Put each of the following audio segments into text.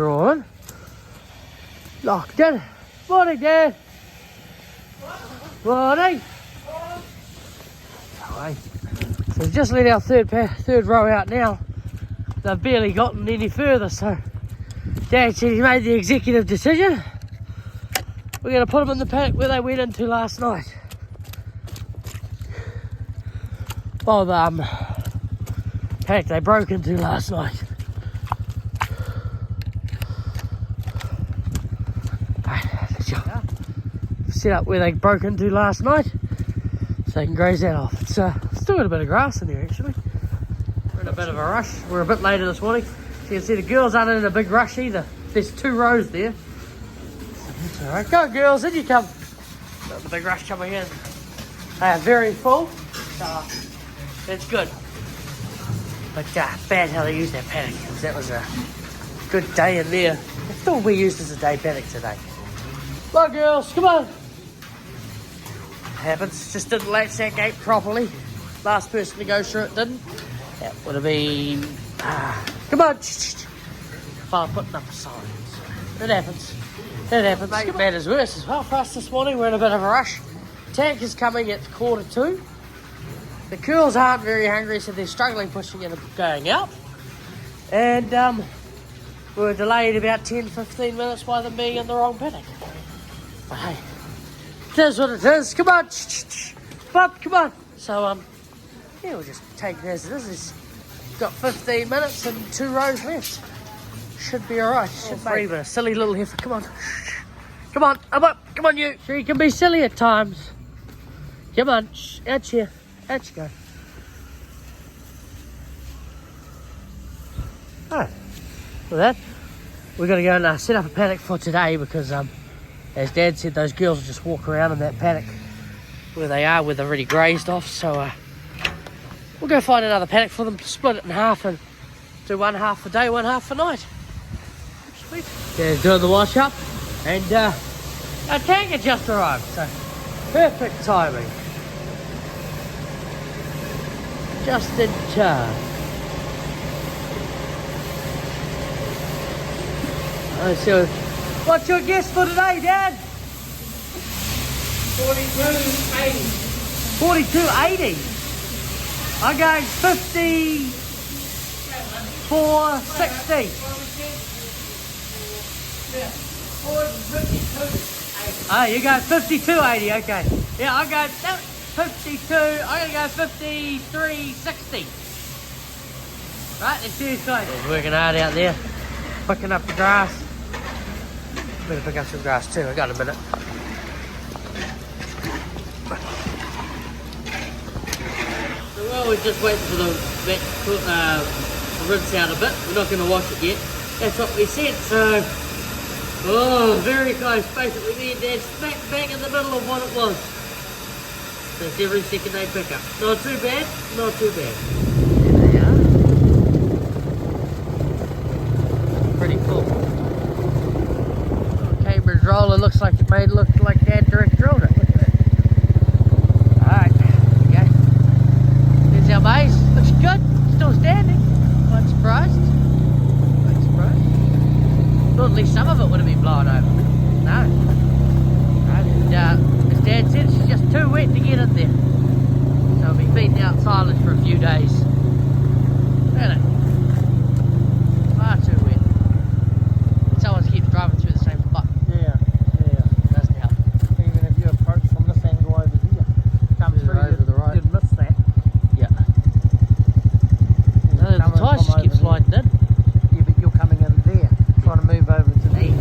drawing. Locked in. Morning, Dad. Morning. So we've just let our third row out now. They've barely gotten any further, so Dad said he made the executive decision. We're going to put them in the paddock where they went into last night. Well, the paddock they broke into last night. Set up where they broke into last night so they can graze that off. It's still got a bit of grass in there actually. We're in a bit of a rush. We're a bit later this morning. So you can see the girls aren't in a big rush either. There's 2 rows there. It's alright. Go girls, in you come. Not the big rush coming in. They are very full. So it's good. But bad how they used that paddock, because that was a good day in there. It still be used as a day paddock today. Come on girls, come on. Happens, just didn't latch that gate properly. Last person to go through it didn't. That would have been, come on. Fella putting up a sign. It happens. It happens. Make matters worse as well for us this morning. We're in a bit of a rush. Tank is coming at 1:45. The girls aren't very hungry, so they're struggling pushing it and going out. And we were delayed about 10-15 minutes by them being in the wrong paddock. But hey, it is what it is. Come on. Come on. So, yeah, we'll just take it as it is. It's got 15 minutes and 2 rows left. Should be alright. Should be. But a silly little heifer. Come on. Come on. I'm up. Come on, you. Sure, you can be silly at times. Come on. Out here. Out you go. Alright. With that, we're going to go and set up a paddock for today because, as Dad said, those girls will just walk around in that paddock where they are, where they've already grazed off. So we'll go find another paddock for them, split it in half and do one half for day, one half for night. Sweet. Dad's doing the wash up and our tank had just arrived, so perfect timing. Just in time. So, what's your guess for today, Dad? 42.80. 42.80. I'm going 54.60. Oh, you go 52.80. Okay. Yeah, I go 52. I'm gonna go 53.60. Right, let's see who's going. He's working hard out there, picking up the grass. Better pick up some grass too. I got a minute. So well, we're just waiting for the rinse out a bit. We're not going to wash it yet. That's what we said. So, very close. Basically, me and Dad smack bang in the middle of what it was. That's every second they pick up. Not too bad. Not too bad. There they are. Pretty cool. Cambridge roller looks like it made look like Dad direct drilled it. Look at that. Alright, there we go. There's our maize. Looks good. Still standing. Quite surprised. Quite surprised. Thought at least some of it would have been blown over. No. Right, and as Dad said, it's just too wet to get in there. So I'll be feeding out silage for a few days. Really? Far too wet. Someone keeps driving through the same spot. Yeah. Doesn't help. Even if you approach from this angle over here, come through over the right. You'd miss that. Yeah. No, the tyres just keep sliding in. Yeah, but you're coming in there, trying to move over to there.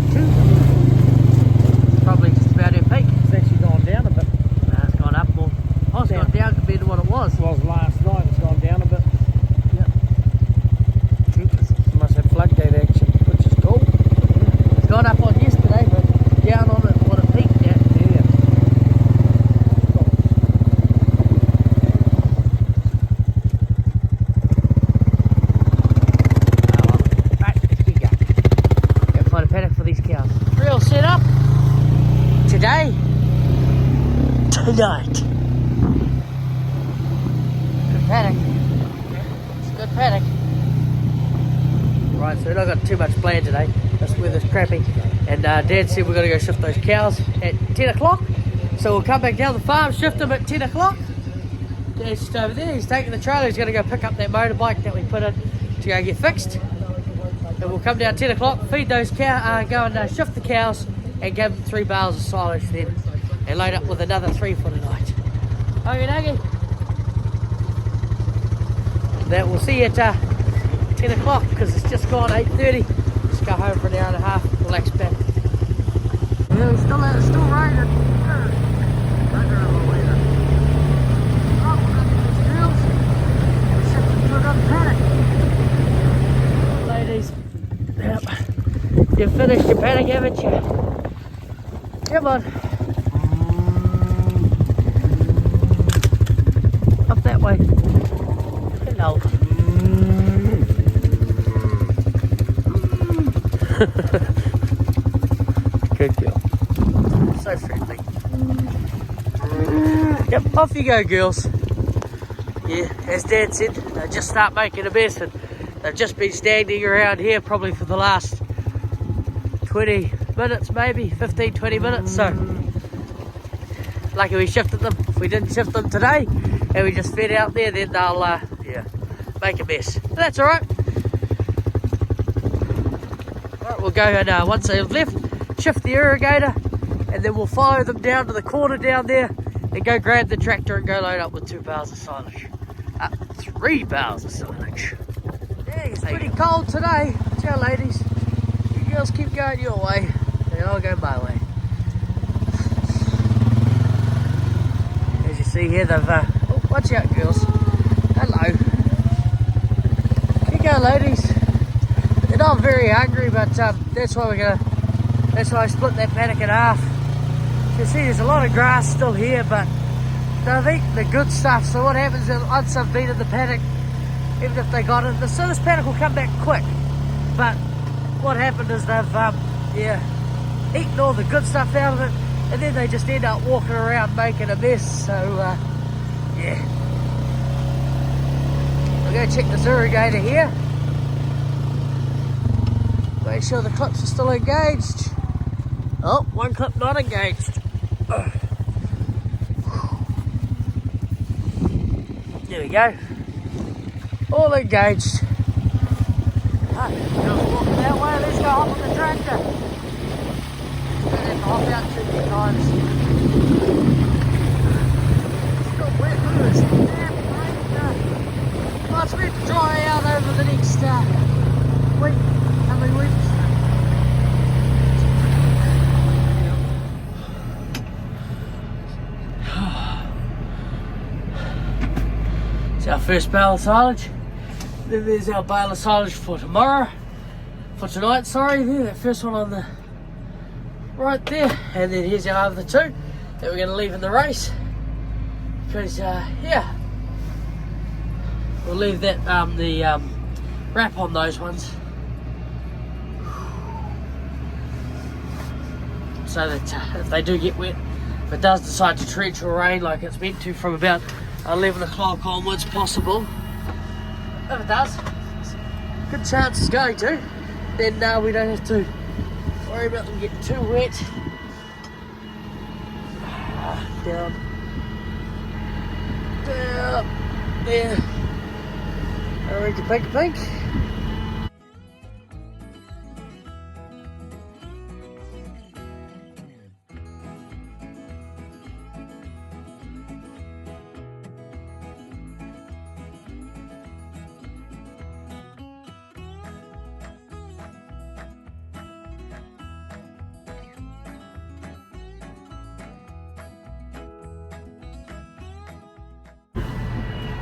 It's probably just about her peak. It's actually gone down a bit. No, it's gone up more. Oh, it's gone down compared to what it was. It was last night, it's gone down a bit. Yeah. Jeepers. It must have floodgate action, which is cool. Yeah. It's gone up on yesterday, but down on it what it peaked at. Yeah. Right, let's keep going. Go find a paddock for these cows. Real setup. Today. Tonight. Good paddock. It's a good paddock. Right, so we're not got too much planned today. This weather's crappy. And Dad said we're going to go shift those cows at 10 o'clock. So we'll come back down the farm, shift them at 10 o'clock. Dad's just over there. He's taking the trailer. He's going to go pick up that motorbike that we put in to go get fixed. And we'll come down 10 o'clock, feed those cows, go and shift the cows and give them 3 bales of silage then. And load up with another 3 for the night. Okay, dokie. That we'll see you at 10 o'clock because it's just gone 8:30. Just go home for an hour and a half, relax back. Yeah, it's still raining. Ladies, yep. You've finished your paddock, haven't you? Come on. Up that way. Hello. Good girl. So friendly. Yep, off you go, girls. Yeah, as Dad said, they'll just start making a mess, and they've just been standing around here probably for the last 20 minutes, maybe 15-20 minutes. So lucky we shifted them. If we didn't shift them today and we just fed out there, then they'll yeah, make a mess. But that's all right. Alright, we'll go and once they've left, shift the irrigator, and then we'll follow them down to the corner down there and go grab the tractor and go load up with 2 bales of silage. 3 bales of silage. Yeah, it's pretty cold today. Ciao, ladies. You girls keep going your way, and I'll go my way. As you see here, they've oh, watch out, girls. Hello. Keep going, ladies. They're not very hungry, but that's why that's why I split that paddock in half. You can see there's a lot of grass still here, but they've eaten the good stuff. So what happens is once they've been in the paddock, even if they got it, so this paddock will come back quick. But what happened is they've yeah, eaten all the good stuff out of it, and then they just end up walking around making a mess. So yeah, I'll go check this irrigator here. Make sure the clips are still engaged. Oh, one clip not engaged. There we go. All engaged. Ah, girls walking that way. Let's go hop on the tractor. Don't have to hop out too many times. Still wet. Look at this damn rain. Well, it's meant to dry out over the next week, coming weeks. It's our first bale of silage. Then there's our bale of silage for tonight, sorry. There, that first one on the right there. And then here's our other 2 that we're going to leave in the race. Because, yeah, we'll leave that, the wrap on those ones. So that if they do get wet, if it does decide to trench or rain like it's meant to from about 11 o'clock onwards, possible. If it does, good chance it's going to, then we don't have to worry about them getting too wet. Down, there. Pink.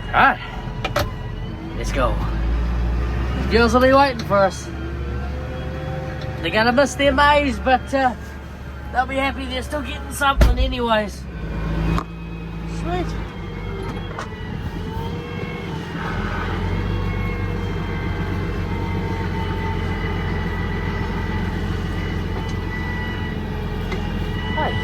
Alright, let's go. The girls will be waiting for us. They're gonna miss their maize, but they'll be happy they're still getting something anyways. Sweet. Hey.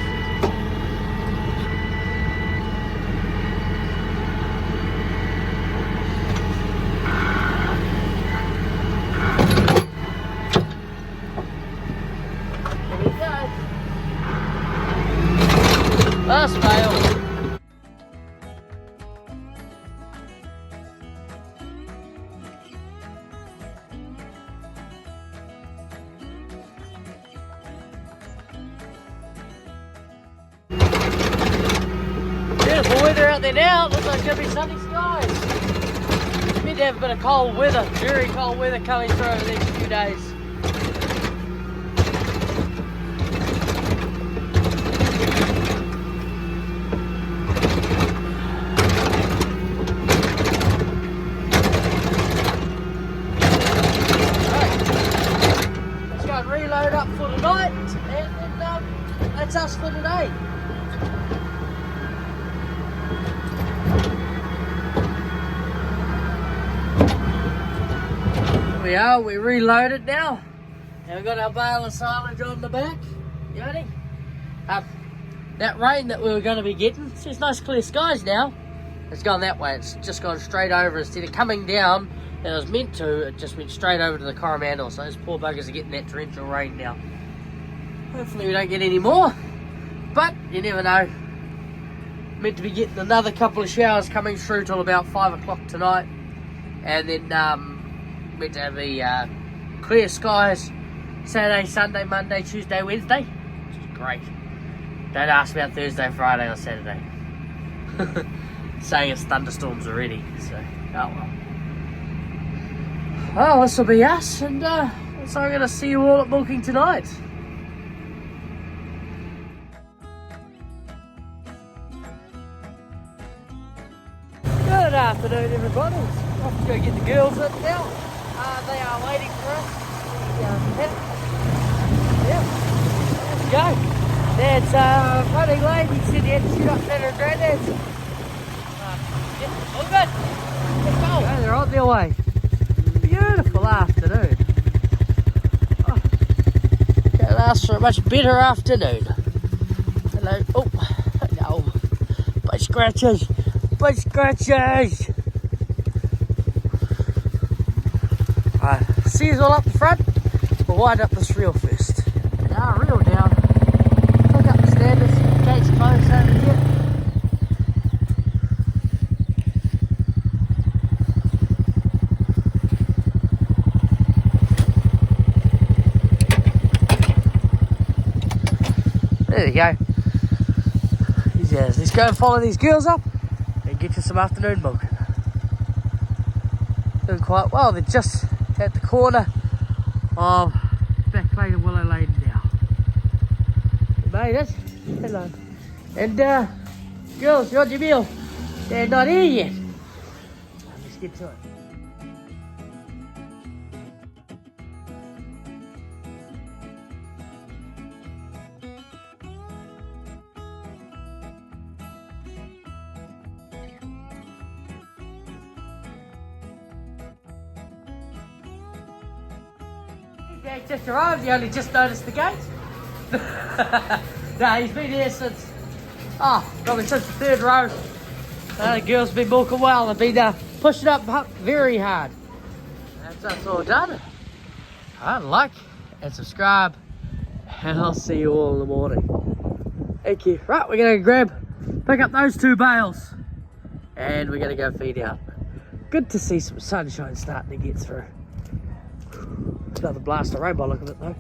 Beautiful weather out there now. Looks like it's going to be sunny skies. Meant to have a bit of cold weather, very cold weather coming through over the next few days. Reload up for tonight, and then that's us for today. Here we are, we reloaded now, and we've got our bale of silage on the back. Yoni, that rain that we were going to be getting, it's just nice clear skies now. It's gone that way, it's just gone straight over instead of coming down. It was meant to, it just went straight over to the Coromandel, so those poor buggers are getting that torrential rain now. Hopefully we don't get any more, but you never know. Meant to be getting another couple of showers coming through till about 5 o'clock tonight, and then meant to have the clear skies Saturday, Sunday, Monday, Tuesday, Wednesday, which is great. Don't ask about Thursday, Friday or Saturday. Saying it's thunderstorms already, so oh well. Well, this will be us, and so I'm going to see you all at milking tonight. Good afternoon, everybody. Off to go get the girls in now. They are waiting for us. Yep, let's go. Dad's running late. He said he had to shoot up there at Grandad's. Yep, all good. Let's go. Okay, they're on their way. Beautiful afternoon. Oh, can't ask for a much better afternoon. Hello. Oh, no. Butt scratches. Butt scratches. Alright, see you all up the front. We'll wind up this reel first. Now, reel down. Pick up the standards. Gate's closed over here. There you go. Let's go and follow these girls up and get you some afternoon milk. Doing quite well. They're just at the corner of Back Lane and Willow Lane now. You made it. Hello. And girls, you want your meal? They're not here yet. Let's get to it. Dad just arrived, he only just noticed the gate. No, he's been here since, probably since the third row. The girls have been milking well, they've been pushing up very hard. That's us all done. Alright, like and subscribe, and I'll see you all in the morning. Thank you. Right, we're going to pick up those 2 bales, and we're going to go feed out. Good to see some sunshine starting to get through. Another blast of rain by the look of it though.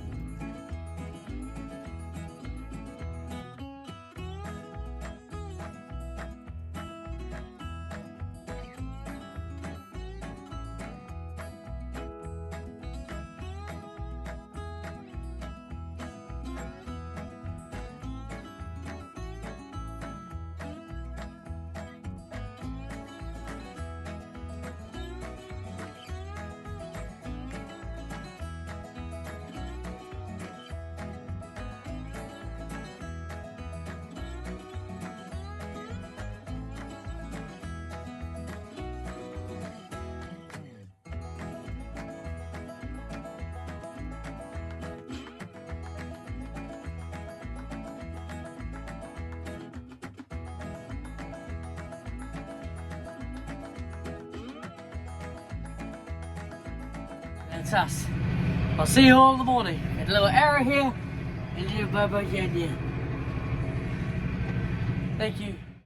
That's us. I'll see you all in the morning. And a little arrow here, and a little bubba here. Thank you.